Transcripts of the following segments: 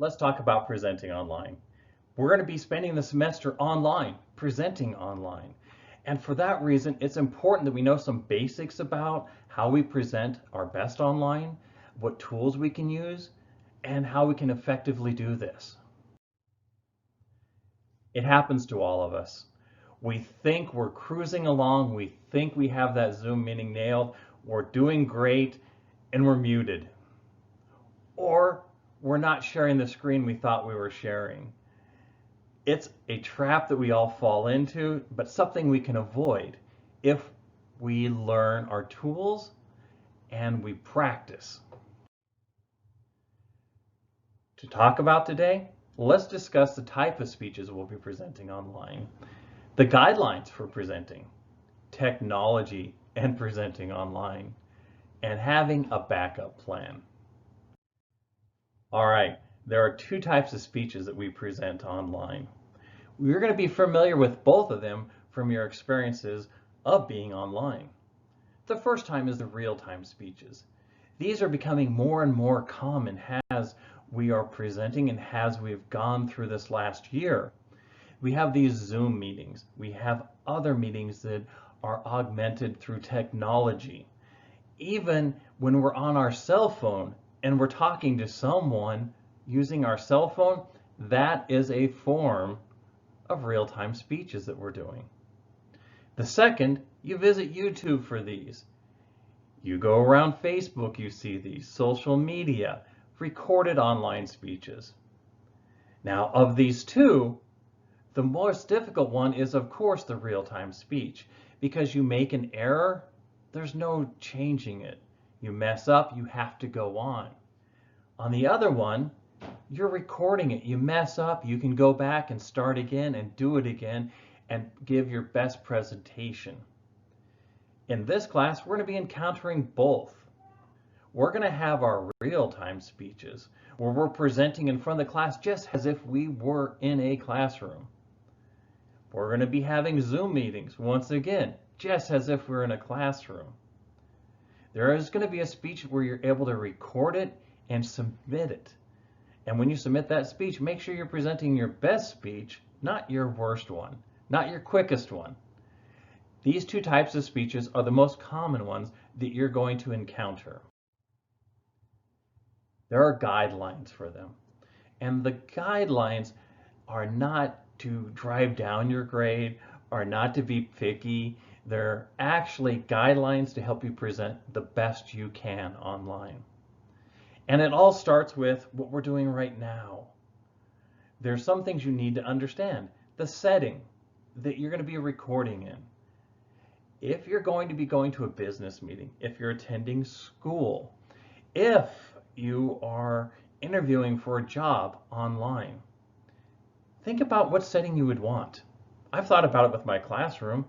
let's talk about presenting online. We're going to be spending the semester online, presenting online. And for that reason, it's important that we know some basics about how we present our best online, what tools we can use, and how we can effectively do this. It happens to all of us. We think we're cruising along, we think we have that Zoom meeting nailed, we're doing great, and we're muted. Or we're not sharing the screen we thought we were sharing. It's a trap that we all fall into, but something we can avoid if we learn our tools and we practice. To talk about today, let's discuss the type of speeches we'll be presenting online, the guidelines for presenting, technology and presenting online, and having a backup plan. All right, there are two types of speeches that we present online. We're going to be familiar with both of them from your experiences of being online. The first time is the real-time speeches. These are becoming more and more common as we are presenting and as we've gone through this last year. We have these Zoom meetings. We have other meetings that are augmented through technology. Even when we're on our cell phone and we're talking to someone using our cell phone, that is a form of real-time speeches that we're doing. The second, you visit YouTube for these. You go around Facebook, you see these, social media, recorded online speeches. Now, of these two, the most difficult one is, of course, the real-time speech, because you make an error, there's no changing it. You mess up, you have to go on. On the other one, you're recording it. You mess up, you can go back and start again and do it again and give your best presentation. In this class, we're going to be encountering both. We're going to have our real-time speeches where we're presenting in front of the class just as if we were in a classroom. We're going to be having Zoom meetings, once again, just as if we're in a classroom. There is going to be a speech where you're able to record it and submit it. And when you submit that speech, make sure you're presenting your best speech, not your worst one, not your quickest one. These two types of speeches are the most common ones that you're going to encounter. There are guidelines for them. And the guidelines are not to drive down your grade, are not to be picky. They're actually guidelines to help you present the best you can online. And it all starts with what we're doing right now. There's some things you need to understand. The setting that you're going to be recording in. If you're going to be going to a business meeting, if you're attending school, if you are interviewing for a job online, think about what setting you would want. I've thought about it with my classroom.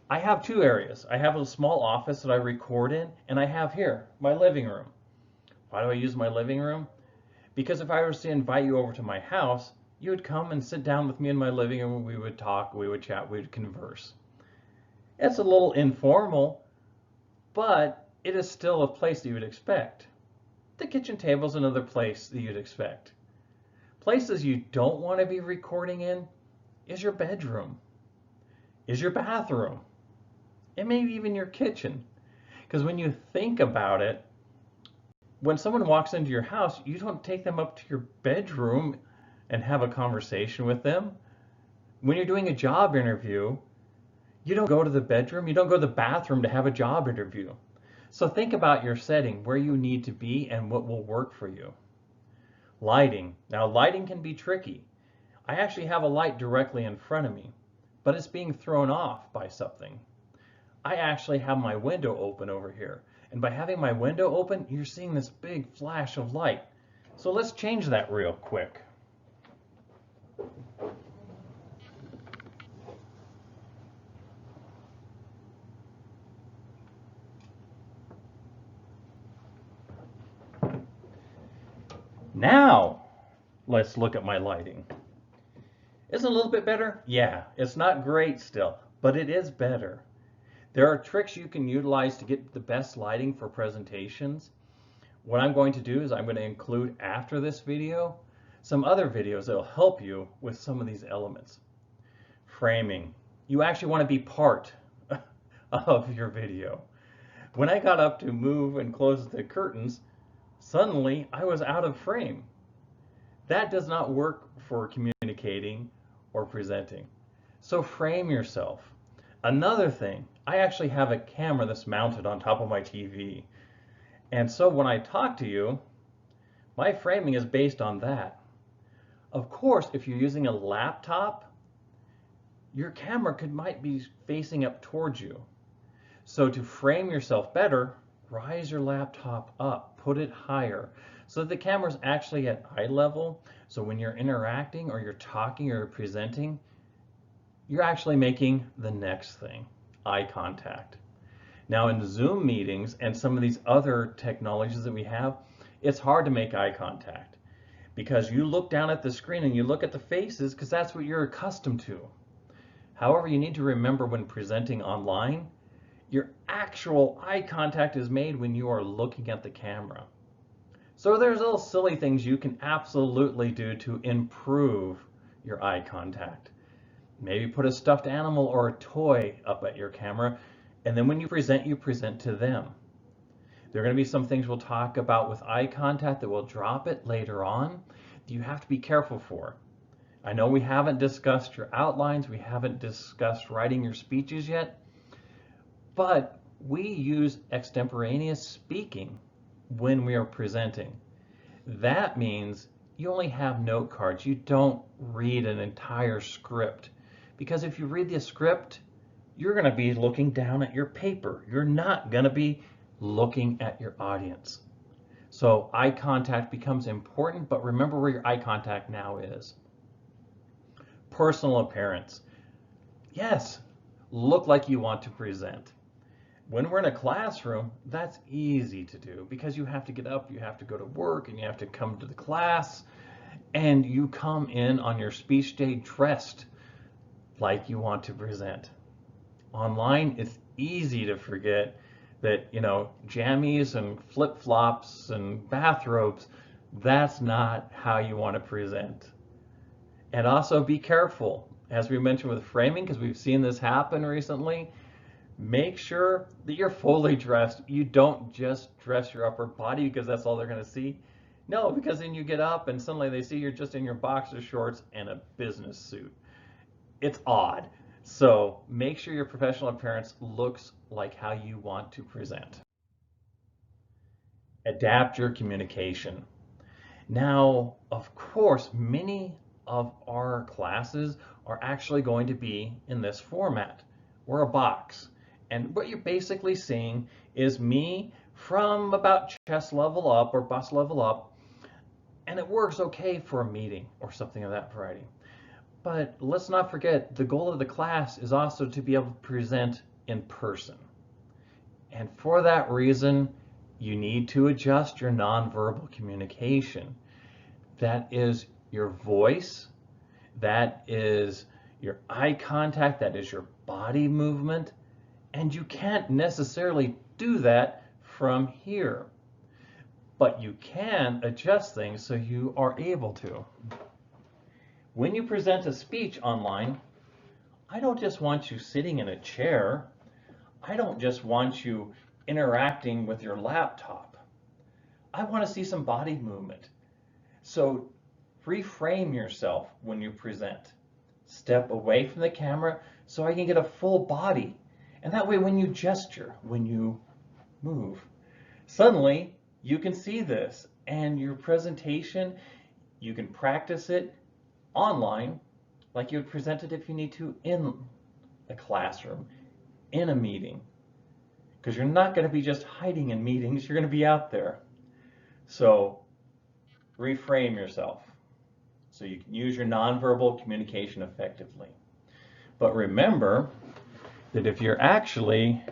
I have two areas. I have a small office that I record in, and I have here, my living room. Why do I use my living room? Because if I was to invite you over to my house, you would come and sit down with me in my living room, we would talk, we would chat, we would converse. It's a little informal, but it is still a place that you would expect. The kitchen table is another place that you'd expect. Places you don't want to be recording in is your bedroom, is your bathroom, and maybe even your kitchen. Because when you think about it, when someone walks into your house, you don't take them up to your bedroom and have a conversation with them. When you're doing a job interview, you don't go to the bedroom, you don't go to the bathroom to have a job interview. So think about your setting, where you need to be and what will work for you. Lighting. Now, lighting can be tricky. I actually have a light directly in front of me, but it's being thrown off by something. I actually have my window open over here. And by having my window open, you're seeing this big flash of light. So let's change that real quick. Now, let's look at my lighting. Is it a little bit better? Yeah, it's not great still, but it is better. There are tricks you can utilize to get the best lighting for presentations. What I'm going to do is I'm going to include after this video some other videos that will help you with some of these elements. Framing. You actually want to be part of your video. When I got up to move and close the curtains, suddenly I was out of frame. That does not work for communicating or presenting. So frame yourself. Another thing, I actually have a camera that's mounted on top of my TV. And so when I talk to you, my framing is based on that. Of course, if you're using a laptop, your camera might be facing up towards you. So to frame yourself better, rise your laptop up, put it higher, so that the camera's actually at eye level. So when you're interacting or you're talking or you're presenting, you're actually making the next thing, eye contact. Now in Zoom meetings and some of these other technologies that we have, it's hard to make eye contact because you look down at the screen and you look at the faces because that's what you're accustomed to. However, you need to remember when presenting online, your actual eye contact is made when you are looking at the camera. So there's little silly things you can absolutely do to improve your eye contact. Maybe put a stuffed animal or a toy up at your camera, and then when you present to them. There are going to be some things we'll talk about with eye contact that we'll drop it later on that you have to be careful for. I know we haven't discussed your outlines, we haven't discussed writing your speeches yet, but we use extemporaneous speaking when we are presenting. That means you only have note cards. You don't read an entire script. Because if you read the script, you're going to be looking down at your paper. You're not going to be looking at your audience. So eye contact becomes important, but remember where your eye contact now is. Personal appearance. Yes, look like you want to present. When we're in a classroom, that's easy to do because you have to get up, you have to go to work, and you have to come to the class, and you come in on your speech day dressed like you want to present. Online, it's easy to forget that, jammies and flip-flops and bathrobes, that's not how you want to present. And also be careful, as we mentioned with framing, because we've seen this happen recently. Make sure that you're fully dressed. You don't just dress your upper body because that's all they're going to see. No, because then you get up and suddenly they see you're just in your boxer shorts and a business suit. It's odd. So make sure your professional appearance looks like how you want to present. Adapt your communication. Now, of course, many of our classes are actually going to be in this format. We're a box. And what you're basically seeing is me from about chest level up or bust level up, and it works okay for a meeting or something of that variety. But let's not forget, the goal of the class is also to be able to present in person. And for that reason, you need to adjust your nonverbal communication. That is your voice, that is your eye contact, that is your body movement, and you can't necessarily do that from here. But you can adjust things so you are able to. When you present a speech online, I don't just want you sitting in a chair. I don't just want you interacting with your laptop. I want to see some body movement. So reframe yourself when you present. Step away from the camera so I can get a full body. And that way when you gesture, when you move, suddenly you can see this, and your presentation, you can practice it online like you would present it if you need to in a classroom, in a meeting. Because you're not going to be just hiding in meetings, you're going to be out there. So reframe yourself so you can use your nonverbal communication effectively. But remember that if you're actually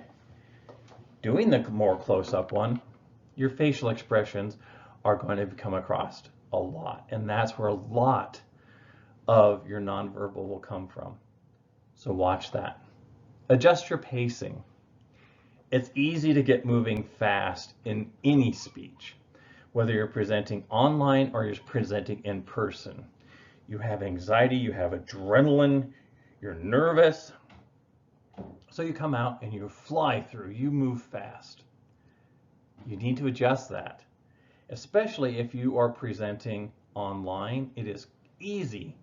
doing the more close-up one, your facial expressions are going to come across a lot. And that's where a lot of your nonverbal will come from. So watch that. Adjust your pacing. It's easy to get moving fast in any speech, whether you're presenting online or you're presenting in person. You have anxiety, you have adrenaline, you're nervous. So you come out and you fly through, you move fast. You need to adjust that, especially if you are presenting online. It is easy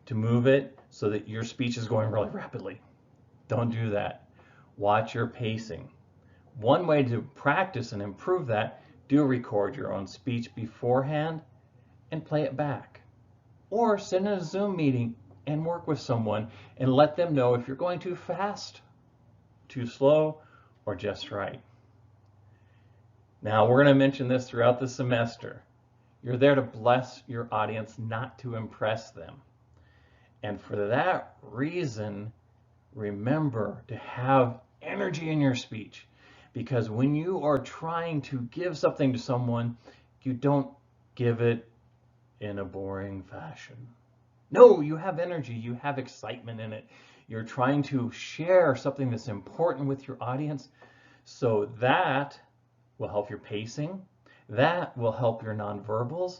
to move it so that your speech is going really rapidly. Don't do that. Watch your pacing. One way to practice and improve that, do record your own speech beforehand and play it back. Or sit in a Zoom meeting and work with someone and let them know if you're going too fast, too slow, or just right. Now, we're going to mention this throughout the semester. You're there to bless your audience, not to impress them. And for that reason, remember to have energy in your speech, because when you are trying to give something to someone, you don't give it in a boring fashion. No, you have energy, you have excitement in it. You're trying to share something that's important with your audience, so that will help your pacing, that will help your nonverbals,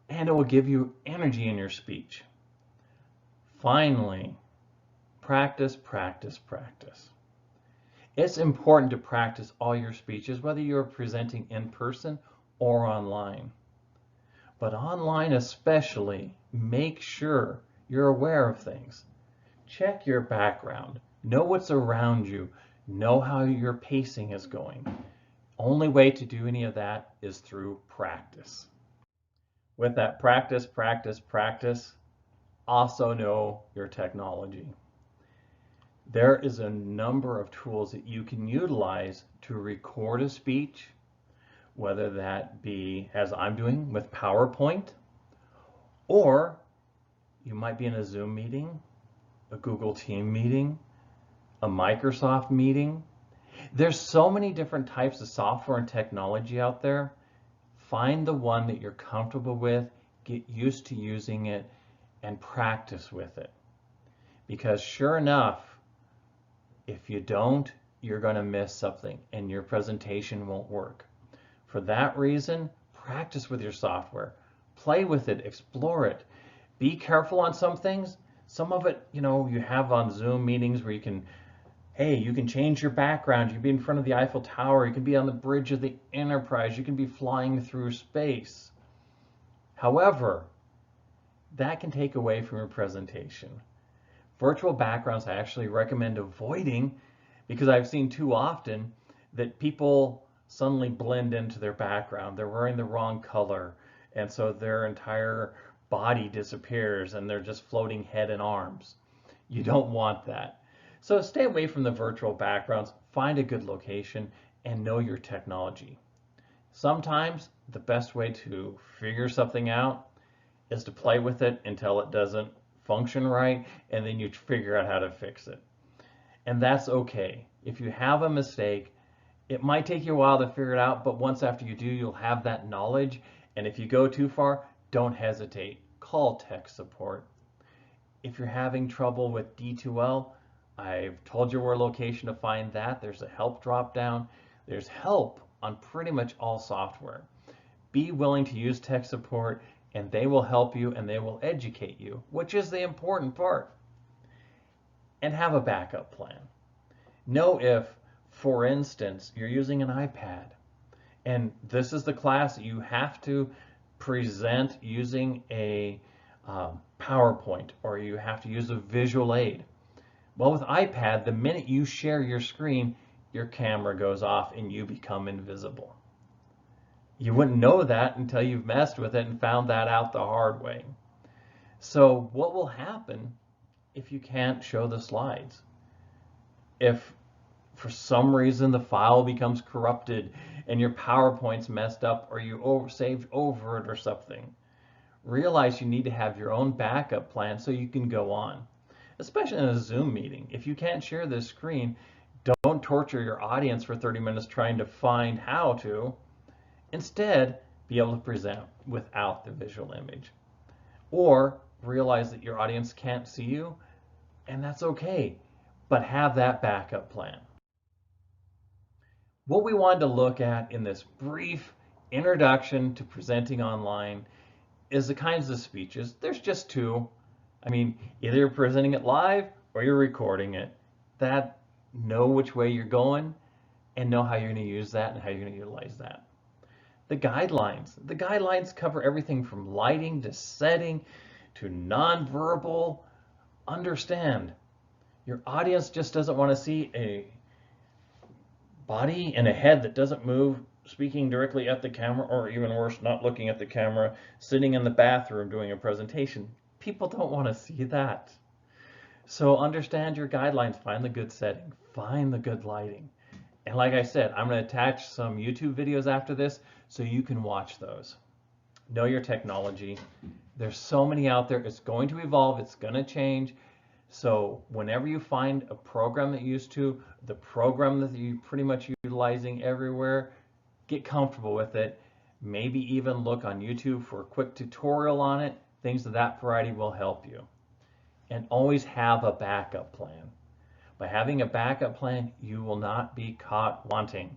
and it will give you energy in your speech. Finally, practice, practice, practice. It's important to practice all your speeches, whether you're presenting in person or online. But online especially, make sure you're aware of things. Check your background. Know what's around you. Know how your pacing is going. Only way to do any of that is through practice. With that practice, practice, practice, also know your technology. There is a number of tools that you can utilize to record a speech, whether that be, as I'm doing, with PowerPoint, or you might be in a Zoom meeting, a Google Team meeting, a Microsoft meeting. There's so many different types of software and technology out there. Find the one that you're comfortable with, get used to using it, and practice with it. Because sure enough, if you don't, you're going to miss something and your presentation won't work. For that reason, practice with your software. Play with it, explore it. Be careful on some things. Some of it, you have on Zoom meetings where you can change your background. You can be in front of the Eiffel Tower. You can be on the bridge of the Enterprise. You can be flying through space. However, that can take away from your presentation. Virtual backgrounds I actually recommend avoiding, because I've seen too often that people suddenly blend into their background. They're wearing the wrong color, and so their entire body disappears and they're just floating head and arms. You don't want that. So stay away from the virtual backgrounds, find a good location, and know your technology. Sometimes the best way to figure something out is to play with it until it doesn't function right, and then you figure out how to fix it. And that's okay. If you have a mistake, it might take you a while to figure it out, but once after you do, you'll have that knowledge. And if you go too far, don't hesitate. Call tech support. If you're having trouble with D2L, I've told you where location to find that. There's a help drop down. There's help on pretty much all software. Be willing to use tech support, and they will help you and they will educate you, which is the important part. And have a backup plan. Know if, for instance, you're using an iPad and this is the class that you have to present using a PowerPoint, or you have to use a visual aid. Well, with iPad, the minute you share your screen, your camera goes off and you become invisible. You wouldn't know that until you've messed with it and found that out the hard way. So what will happen if you can't show the slides? If for some reason the file becomes corrupted and your PowerPoint's messed up, or you saved over it or something, realize you need to have your own backup plan so you can go on. Especially in a Zoom meeting. If you can't share this screen, don't torture your audience for 30 minutes trying to find how to. Instead, be able to present without the visual image. Or realize that your audience can't see you, and that's okay, but have that backup plan. What we wanted to look at in this brief introduction to presenting online is the kinds of speeches. There's just two. I mean, either you're presenting it live or you're recording it. That know which way you're going and know how you're going to use that and how you're going to utilize that. The guidelines. The guidelines cover everything from lighting to setting to nonverbal. Understand, your audience just doesn't want to see a body and a head that doesn't move speaking directly at the camera, or even worse, not looking at the camera, sitting in the bathroom doing a presentation. People don't want to see that. So understand your guidelines, find the good setting, find the good lighting. And like I said, I'm going to attach some YouTube videos after this so you can watch those. Know your technology. There's so many out there. It's going to evolve. It's going to change. So whenever you find a program that you're used to, the program that you're pretty much utilizing everywhere, get comfortable with it. Maybe even look on YouTube for a quick tutorial on it. Things of that variety will help you. And always have a backup plan. By having a backup plan, you will not be caught wanting.